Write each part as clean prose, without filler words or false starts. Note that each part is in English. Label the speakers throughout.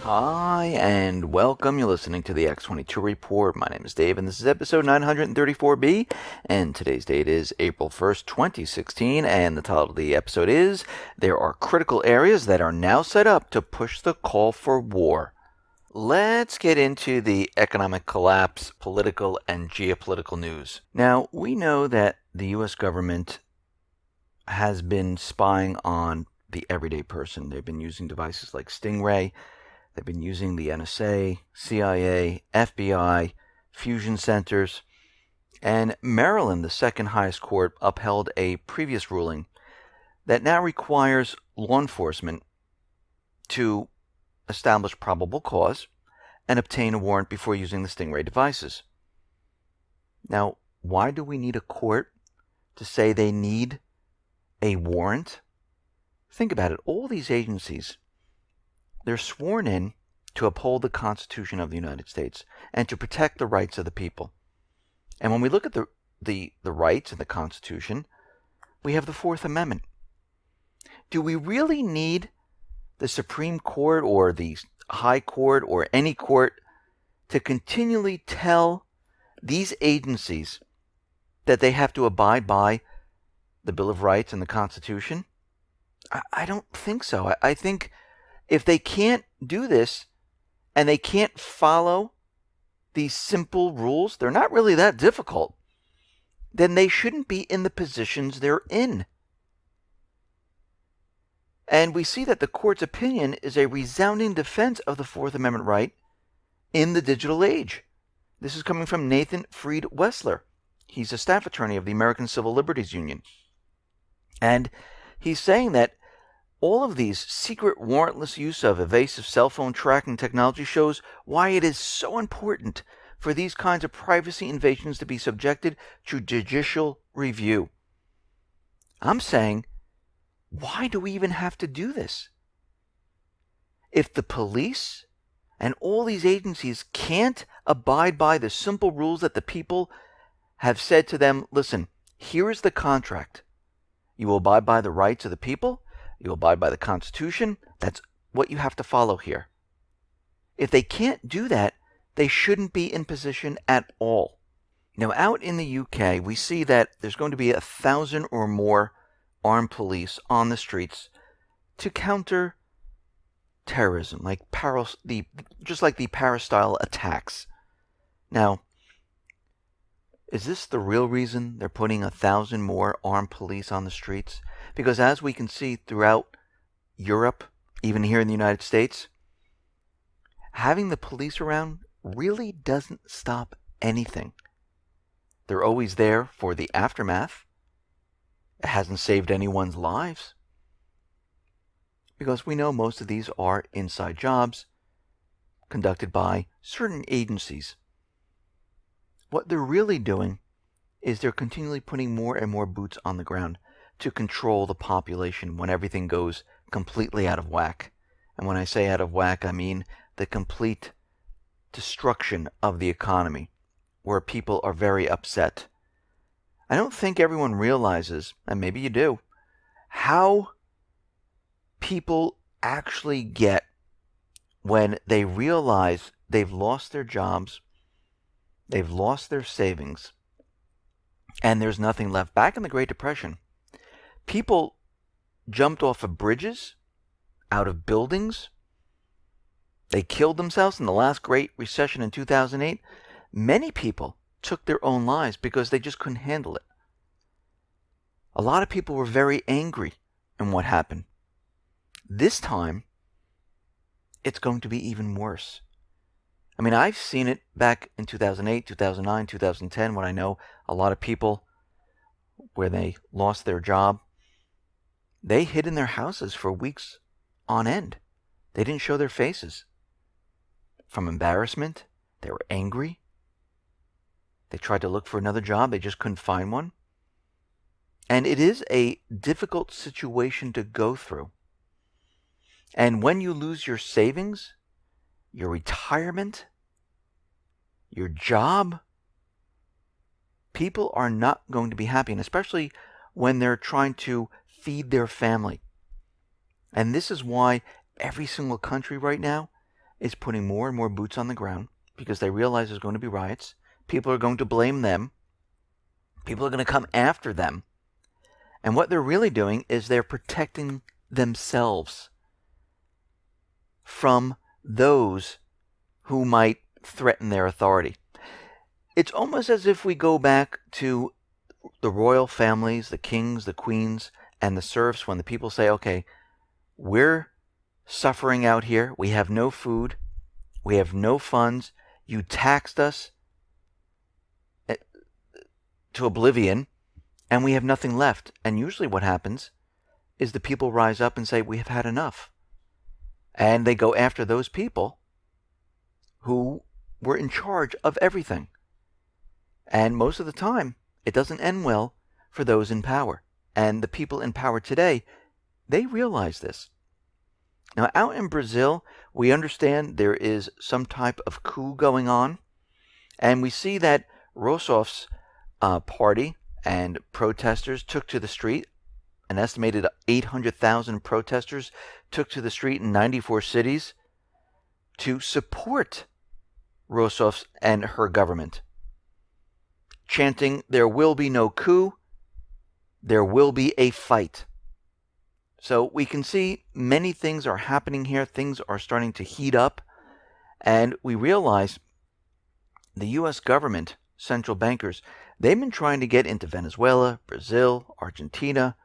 Speaker 1: Hi, and welcome. You're listening to the X22 Report. My name is Dave, and this is episode 934B, and today's date is April 1st, 2016, and the title of the episode is, There Are Critical Areas That Are Now Set Up to Push the Call for War. Let's get into the economic collapse, political, and geopolitical news. Now, we know that the U.S. government has been spying on the everyday person. They've been using devices like Stingray. They've been using the NSA, CIA, FBI, fusion centers, and Maryland, the second highest court, upheld a previous ruling that now requires law enforcement to establish probable cause and obtain a warrant before using the Stingray devices. Now, why do we need a court to say they need a warrant? Think about it. All these agencies, they're sworn in to uphold the Constitution of the United States and to protect the rights of the people. And when we look at the rights in the Constitution, we have the Fourth Amendment. Do we really need the Supreme Court or the High Court or any court to continually tell these agencies that they have to abide by the Bill of Rights and the Constitution? I don't think so. I think if they can't do this and they can't follow these simple rules, they're not really that difficult, then they shouldn't be in the positions they're in. And we see that the court's opinion is a resounding defense of the Fourth Amendment right in the digital age. This is coming from Nathan Freed Wessler. He's a staff attorney of the American Civil Liberties Union. And he's saying that all of these secret warrantless use of evasive cell phone tracking technology shows why it is so important for these kinds of privacy invasions to be subjected to judicial review. I'm saying, why do we even have to do this? If the police and all these agencies can't abide by the simple rules that the people have said to them, listen, here is the contract. You will abide by the rights of the people. You abide by the Constitution. That's what you have to follow here. If they can't do that, they shouldn't be in position at all. Now, out in the UK, we see that there's going to be 1,000 or more armed police on the streets to counter terrorism, just like the Paris-style attacks. Now, is this the real reason they're putting 1,000 more armed police on the streets? Because as we can see throughout Europe, even here in the United States, having the police around really doesn't stop anything. They're always there for the aftermath. It hasn't saved anyone's lives. Because we know most of these are inside jobs conducted by certain agencies. What they're really doing is they're continually putting more and more boots on the ground to control the population when everything goes completely out of whack. And when I say out of whack, I mean the complete destruction of the economy, where people are very upset. I don't think everyone realizes, and maybe you do, how people actually get when they realize they've lost their jobs, they've lost their savings, and there's nothing left. Back in the Great Depression, people jumped off of bridges, out of buildings. They killed themselves in the last Great Recession in 2008. Many people took their own lives because they just couldn't handle it. A lot of people were very angry in what happened. This time, it's going to be even worse. I mean, I've seen it back in 2008, 2009, 2010, when I know a lot of people where they lost their job. They hid in their houses for weeks on end. They didn't show their faces. From embarrassment, they were angry. They tried to look for another job. They just couldn't find one. And it is a difficult situation to go through. And when you lose your savings, your retirement, your job, people are not going to be happy, and especially when they're trying to feed their family. And this is why every single country right now is putting more and more boots on the ground because they realize there's going to be riots. People are going to blame them. People are going to come after them. And what they're really doing is they're protecting themselves from those who might threaten their authority. It's almost as if we go back to the royal families, the kings, the queens, and the serfs, when the people say, okay, we're suffering out here. We have no food. We have no funds. You taxed us to oblivion, and we have nothing left. And usually what happens is the people rise up and say, we have had enough. And they go after those people who were in charge of everything. And most of the time, it doesn't end well for those in power. And the people in power today, they realize this. Now, out in Brazil, we understand there is some type of coup going on. And we see that Rossoff's party and protesters took to the street. An estimated 800,000 protesters took to the street in 94 cities to support Rossoff's and her government, chanting, there will be no coup, there will be a fight. So we can see many things are happening here. Things are starting to heat up. And we realize the U.S. government, central bankers, they've been trying to get into Venezuela, Brazil, Argentina,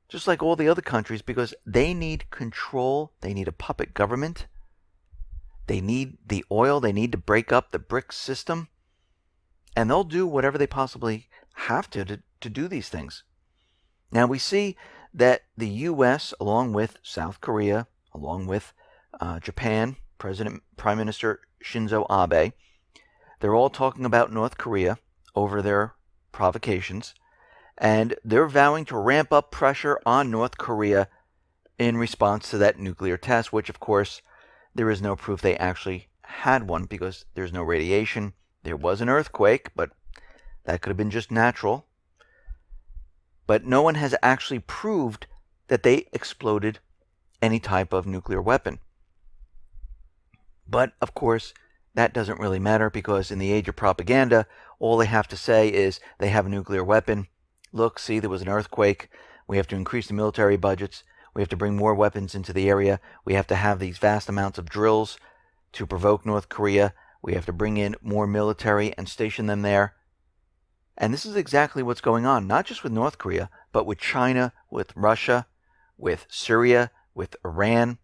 Speaker 1: just like all the other countries, because they need control. They need a puppet government. They need the oil. They need to break up the BRICS system. And they'll do whatever they possibly have to do these things. Now we see that the U.S., along with South Korea, along with Japan, Prime Minister Shinzo Abe, they're all talking about North Korea over their provocations, and they're vowing to ramp up pressure on North Korea in response to that nuclear test, which, of course, there is no proof they actually had one because there's no radiation. There was an earthquake, but that could have been just natural. But no one has actually proved that they exploded any type of nuclear weapon. But, of course, that doesn't really matter because in the age of propaganda, all they have to say is they have a nuclear weapon. Look, see, there was an earthquake. We have to increase the military budgets. We have to bring more weapons into the area. We have to have these vast amounts of drills to provoke North Korea. We have to bring in more military and station them there. And this is exactly what's going on, not just with North Korea, but with China, with Russia, with Syria, with Iran,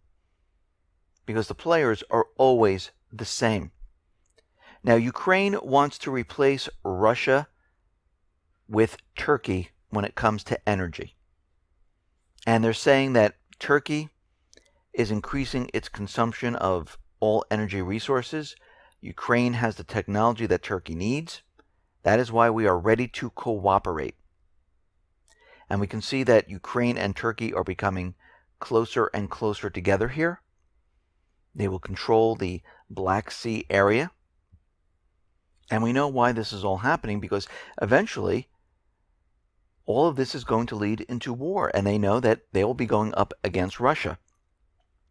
Speaker 1: because the players are always the same. Now, Ukraine wants to replace Russia with Turkey when it comes to energy. And they're saying that Turkey is increasing its consumption of all energy resources. Ukraine has the technology that Turkey needs. That is why we are ready to cooperate. And we can see that Ukraine and Turkey are becoming closer and closer together here. They will control the Black Sea area. And we know why this is all happening, because eventually all of this is going to lead into war, and they know that they will be going up against Russia.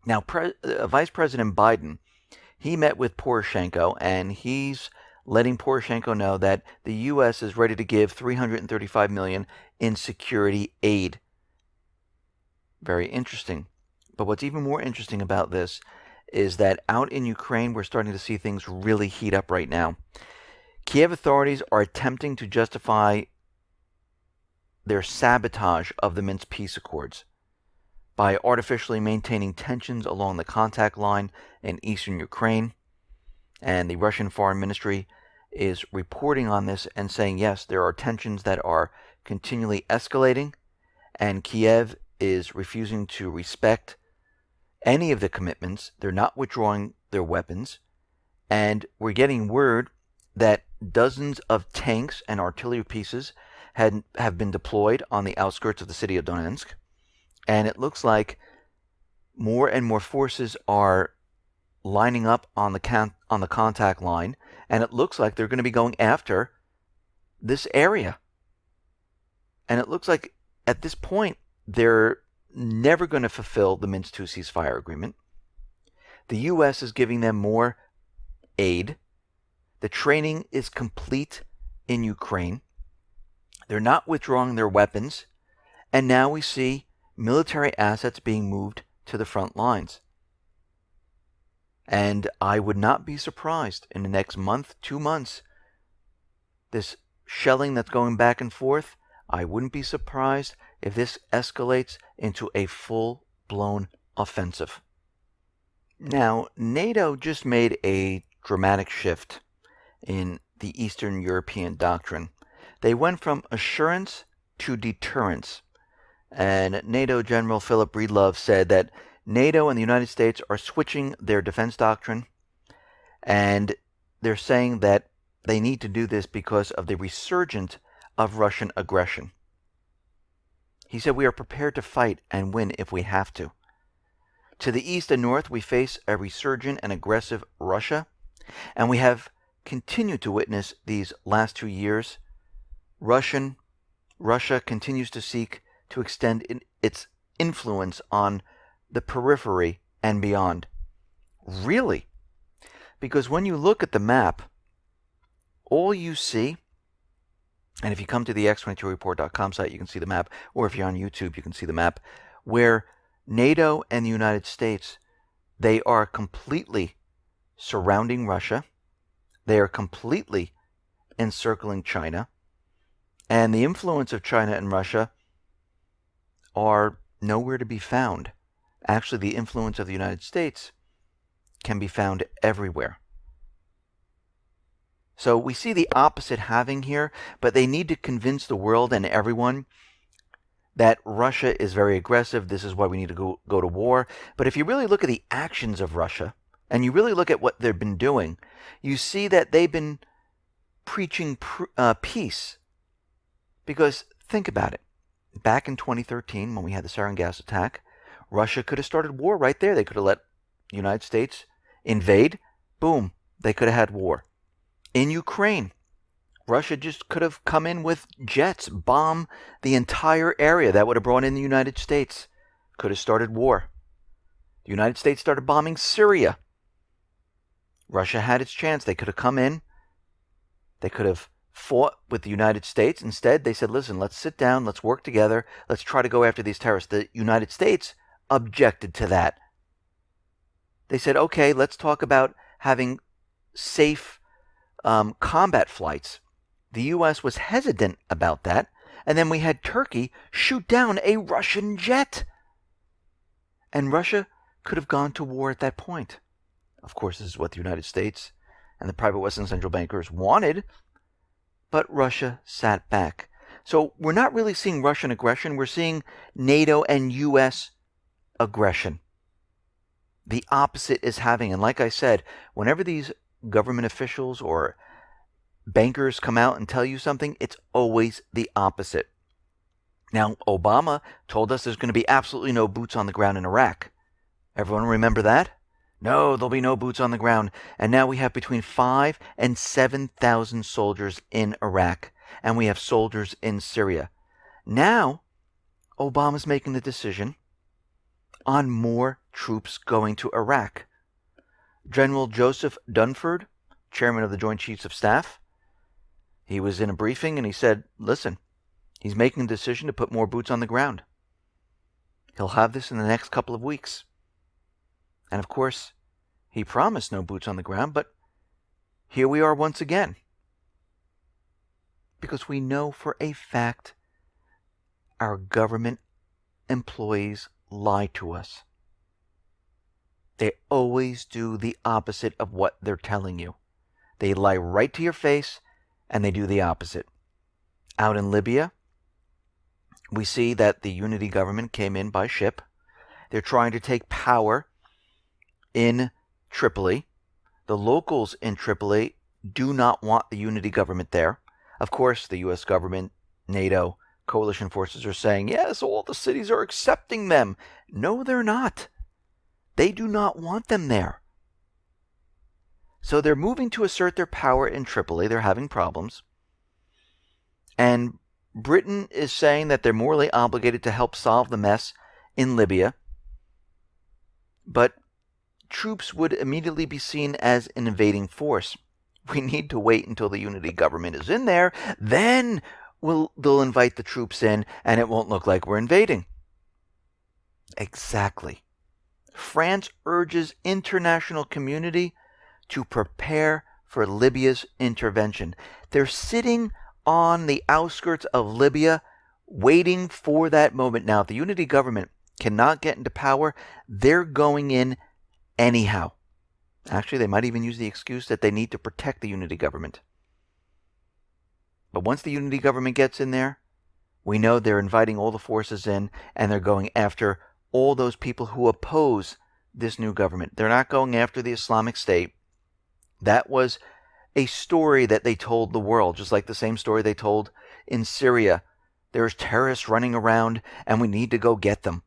Speaker 1: Now, Vice President Biden, he met with Poroshenko, and he's letting Poroshenko know that the U.S. is ready to give $335 million in security aid. Very interesting. But what's even more interesting about this is that out in Ukraine, we're starting to see things really heat up right now. Kiev authorities are attempting to justify their sabotage of the Minsk peace accords by artificially maintaining tensions along the contact line in eastern Ukraine. And the Russian Foreign Ministry is reporting on this and saying, yes, there are tensions that are continually escalating, and Kiev is refusing to respect any of the commitments. They're not withdrawing their weapons. And we're getting word that dozens of tanks and artillery pieces have been deployed on the outskirts of the city of Donetsk. And it looks like more and more forces are lining up on the contact line, and it looks like they're going to be going after this area. And it looks like at this point they're never going to fulfill the Minsk II ceasefire agreement. The U.S. is giving them more aid. The training is complete in Ukraine. They're not withdrawing their weapons. And now we see military assets being moved to the front lines. And I would not be surprised in the next month, 2 months, this shelling that's going back and forth, I wouldn't be surprised if this escalates into a full-blown offensive. Now, NATO just made a dramatic shift in the Eastern European doctrine. They went from assurance to deterrence. And NATO General Philip Breedlove said that NATO and the United States are switching their defense doctrine, and they're saying that they need to do this because of the resurgence of Russian aggression. He said, we are prepared to fight and win if we have to. To the east and north, we face a resurgent and aggressive Russia, and we have continued to witness these last 2 years. Russia continues to seek to extend its influence on the periphery and beyond. Really? Because when you look at the map, all you see, and if you come to the X22Report.com site, you can see the map, or if you're on YouTube, you can see the map, where NATO and the United States, they are completely surrounding Russia. They are completely encircling China. And the influence of China and Russia are nowhere to be found. Actually, the influence of the United States can be found everywhere. So we see the opposite happening here, but they need to convince the world and everyone that Russia is very aggressive. This is why we need to go to war. But if you really look at the actions of Russia, and you really look at what they've been doing, you see that they've been preaching peace. Because think about it. Back in 2013, when we had the sarin gas attack, Russia could have started war right there. They could have let the United States invade. Boom. They could have had war. In Ukraine, Russia just could have come in with jets, bomb the entire area. That would have brought in the United States. Could have started war. The United States started bombing Syria. Russia had its chance. They could have come in. They could have fought with the United States. Instead, they said, listen, let's sit down. Let's work together. Let's try to go after these terrorists. The United States objected to that. They said, okay, let's talk about having safe combat flights. The U.S. was hesitant about that. And then we had Turkey shoot down a Russian jet. And Russia could have gone to war at that point. Of course, this is what the United States and the private Western central bankers wanted. But Russia sat back. So we're not really seeing Russian aggression. We're seeing NATO and U.S. aggression. The opposite is happening. And like I said, whenever these government officials or bankers come out and tell you something, it's always the opposite. Now, Obama told us there's going to be absolutely no boots on the ground in Iraq. Everyone remember that? No, there'll be no boots on the ground. And now we have between 5,000 and 7,000 soldiers in Iraq. And we have soldiers in Syria. Now, Obama's making the decision on more troops going to Iraq. General Joseph Dunford, chairman of the Joint Chiefs of Staff, he was in a briefing and he said, listen, he's making a decision to put more boots on the ground. He'll have this in the next couple of weeks. And of course, he promised no boots on the ground, but here we are once again. Because we know for a fact our government employees lie to us. They always do the opposite of what they're telling you. They lie right to your face, and they do the opposite. Out in Libya, we see that the unity government came in by ship. They're trying to take power in Tripoli. The locals in Tripoli do not want the unity government there. Of course, the U.S. government, NATO, coalition forces are saying, yes, all the cities are accepting them. No, they're not. They do not want them there. So they're moving to assert their power in Tripoli. They're having problems. And Britain is saying that they're morally obligated to help solve the mess in Libya. But troops would immediately be seen as an invading force. We need to wait until the unity government is in there, then they'll invite the troops in, and it won't look like we're invading. Exactly. France urges international community to prepare for Libya's intervention. They're sitting on the outskirts of Libya, waiting for that moment. Now, if the unity government cannot get into power, they're going in anyhow. Actually, they might even use the excuse that they need to protect the unity government. But once the unity government gets in there, we know they're inviting all the forces in, and they're going after all those people who oppose this new government. They're not going after the Islamic State. That was a story that they told the world, just like the same story they told in Syria. There's terrorists running around, and we need to go get them.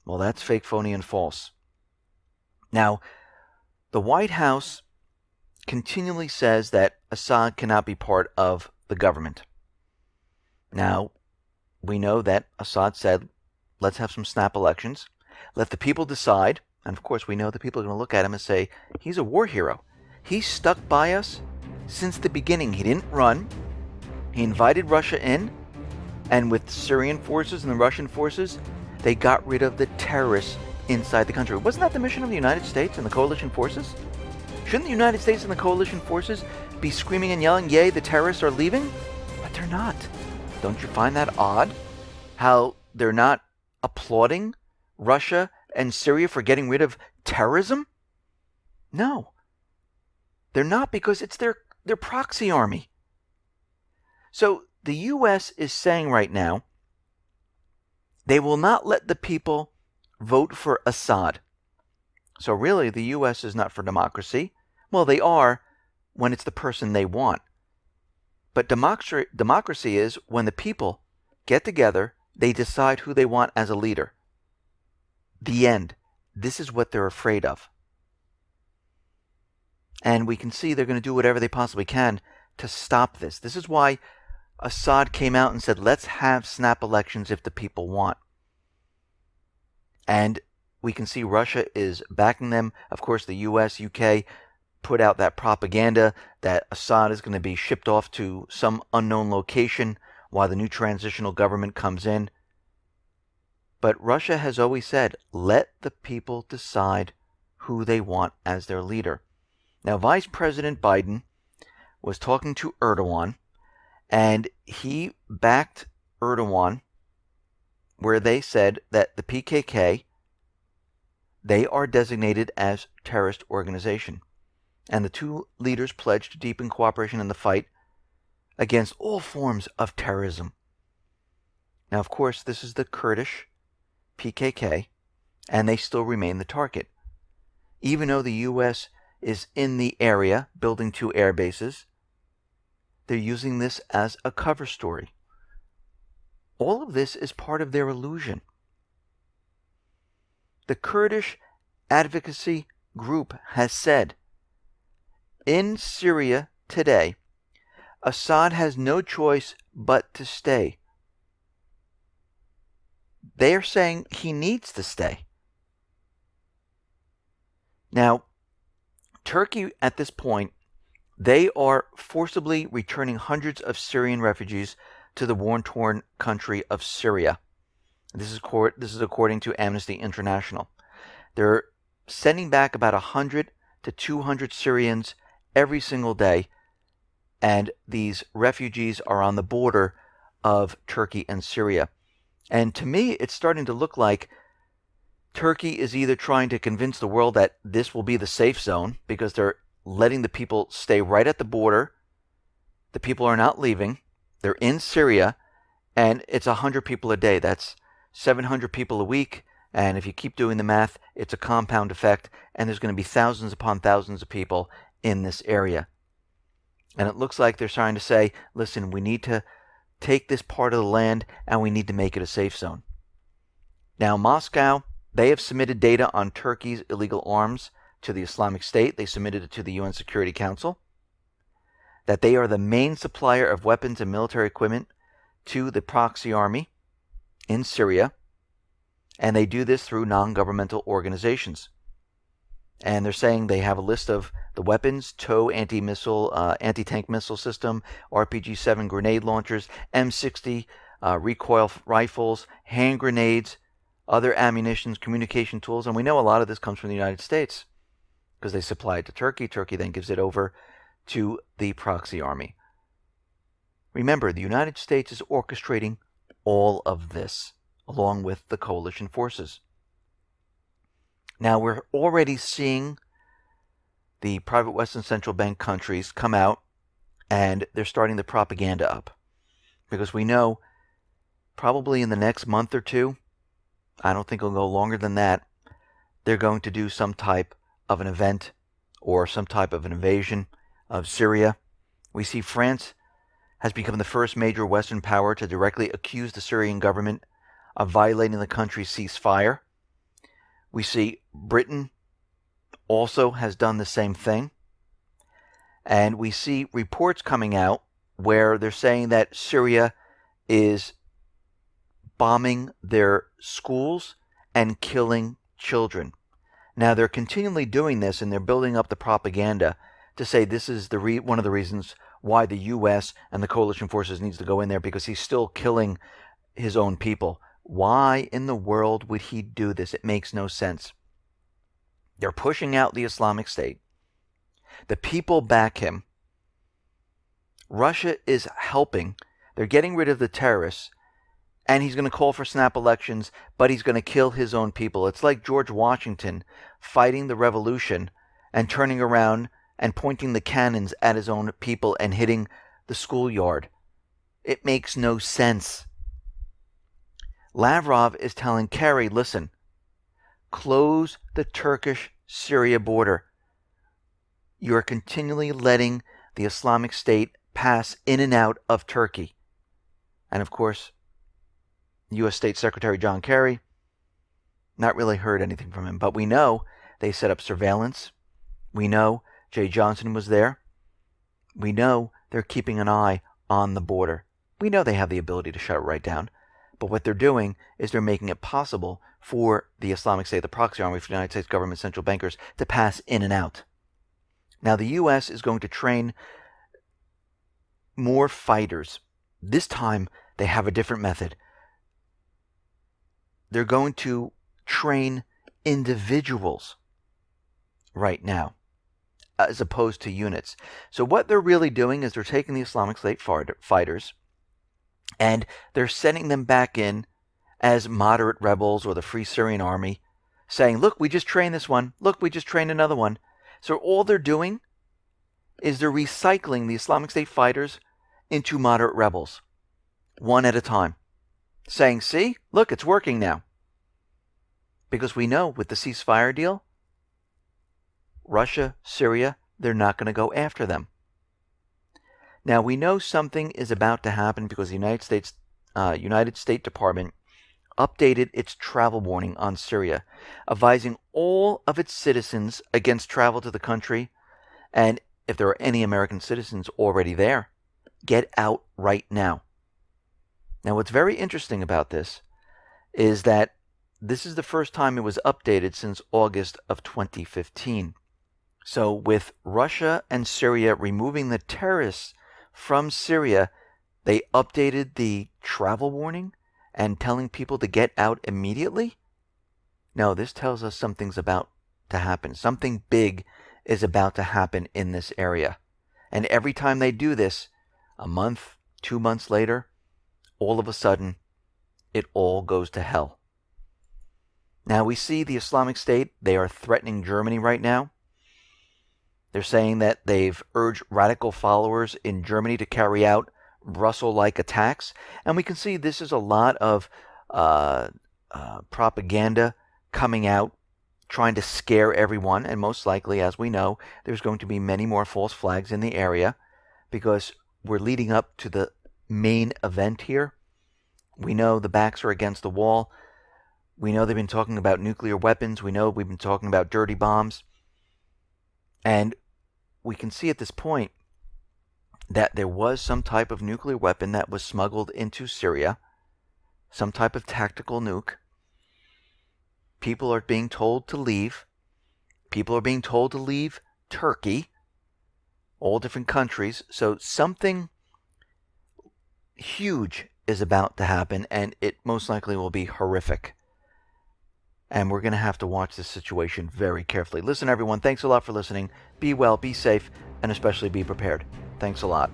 Speaker 1: Well, that's fake, phony, and false. Now, the White House continually says that Assad cannot be part of the government. Now, we know that Assad said, let's have some snap elections. Let the people decide. And of course, we know the people are going to look at him and say, he's a war hero. He stuck by us since the beginning. He didn't run. He invited Russia in. And with the Syrian forces and the Russian forces, they got rid of the terrorists inside the country. Wasn't that the mission of the United States and the coalition forces? Shouldn't the United States and the coalition forces be screaming and yelling, yay, the terrorists are leaving? But they're not. Don't you find that odd? How they're not applauding Russia and Syria for getting rid of terrorism? No. They're not, because it's their proxy army. So the U.S. is saying right now, they will not let the people vote for Assad. So really, the U.S. is not for democracy. Well, they are when it's the person they want. But democracy is when the people get together, they decide who they want as a leader. The end. This is what they're afraid of. And we can see they're going to do whatever they possibly can to stop this. This is why Assad came out and said, let's have snap elections if the people want. And we can see Russia is backing them. Of course, the US, UK put out that propaganda that Assad is going to be shipped off to some unknown location while the new transitional government comes in. But Russia has always said, let the people decide who they want as their leader. Now, Vice President Biden was talking to Erdogan, and he backed Erdogan where they said that the PKK, they are designated as terrorist organization. And the two leaders pledged to deepen cooperation in the fight against all forms of terrorism. Now, of course, this is the Kurdish PKK, and they still remain the target. Even though the U.S. is in the area, building 2 air bases, they're using this as a cover story. All of this is part of their illusion. The Kurdish advocacy group has said, in Syria today, Assad has no choice but to stay. They are saying he needs to stay. Now, Turkey at this point, they are forcibly returning hundreds of Syrian refugees to the war-torn country of Syria. This is according to Amnesty International. They're sending back about 100 to 200 Syrians every single day, and these refugees are on the border of Turkey and Syria. And to me, it's starting to look like Turkey is either trying to convince the world that this will be the safe zone because they're letting the people stay right at the border. The people are not leaving. They're in Syria, and it's 100 people a day. That's 700 people a week, and if you keep doing the math, it's a compound effect, and there's going to be thousands upon thousands of people in this area. And it looks like they're trying to say, listen, we need to take this part of the land, and we need to make it a safe zone. Now, Moscow, they have submitted data on Turkey's illegal arms to the Islamic State. They submitted it to the UN Security Council, that they are the main supplier of weapons and military equipment to the proxy army in Syria, and they do this through non-governmental organizations. And they're saying they have a list of the weapons: TOW anti-tank missile system, RPG-7 grenade launchers, M60 recoil rifles, hand grenades, other ammunitions, communication tools. And we know a lot of this comes from the United States because they supply it to Turkey. Turkey then gives it over to the proxy army. Remember, the United States is orchestrating all of this along with the coalition forces. Now, we're already seeing the private Western central bank countries come out and they're starting the propaganda up. Because we know probably in the next month or two, I don't think it'll go longer than that, they're going to do some type of an event or some type of an invasion of Syria. We see France has become the first major Western power to directly accuse the Syrian government of violating the country's ceasefire. We see Britain also has done the same thing. And we see reports coming out where they're saying that Syria is bombing their schools and killing children. Now, they're continually doing this, and they're building up the propaganda to say this is one of the reasons why the U.S. and the coalition forces needs to go in there, because he's still killing his own people. Why in the world would he do this? It makes no sense. They're pushing out the Islamic State. The people back him. Russia is helping. They're getting rid of the terrorists. And he's going to call for snap elections, but he's going to kill his own people. It's like George Washington fighting the revolution and turning around and pointing the cannons at his own people and hitting the schoolyard. It makes no sense. Lavrov is telling Kerry, listen, close the Turkish-Syria border. You're continually letting the Islamic State pass in and out of Turkey. And of course, U.S. State Secretary John Kerry, not really heard anything from him. But we know they set up surveillance. We know Jay Johnson was there. We know they're keeping an eye on the border. We know they have the ability to shut it right down. But what they're doing is they're making it possible for the Islamic State, the proxy army, for the United States government central bankers to pass in and out. Now, the U.S. is going to train more fighters. This time, they have a different method. They're going to train individuals right now, as opposed to units. So what they're really doing is they're taking the Islamic State fighters and they're sending them back in as moderate rebels or the Free Syrian Army, saying, look, we just trained this one. Look, we just trained another one. So all they're doing is they're recycling the Islamic State fighters into moderate rebels, one at a time, saying, see, look, it's working now. Because we know with the ceasefire deal, Russia, Syria, they're not going to go after them. Now, we know something is about to happen because the United States Department updated its travel warning on Syria, advising all of its citizens against travel to the country. And if there are any American citizens already there, get out right now. Now, what's very interesting about this is that this is the first time it was updated since August of 2015. So with Russia and Syria removing the terrorists from Syria, they updated the travel warning and telling people to get out immediately? No, this tells us something's about to happen. Something big is about to happen in this area. And every time they do this, a month, 2 months later, all of a sudden, it all goes to hell. Now we see the Islamic State, they are threatening Germany right now. They're saying that they've urged radical followers in Germany to carry out Brussels-like attacks. And we can see this is a lot of propaganda coming out, trying to scare everyone. And most likely, as we know, there's going to be many more false flags in the area because we're leading up to the main event here. We know the backs are against the wall. We know they've been talking about nuclear weapons. We know we've been talking about dirty bombs. And we can see at this point that there was some type of nuclear weapon that was smuggled into Syria, some type of tactical nuke. People are being told to leave. People are being told to leave Turkey, all different countries. So something huge is about to happen, and it most likely will be horrific. And we're going to have to watch this situation very carefully. Listen, everyone, thanks a lot for listening. Be well, be safe, and especially be prepared. Thanks a lot.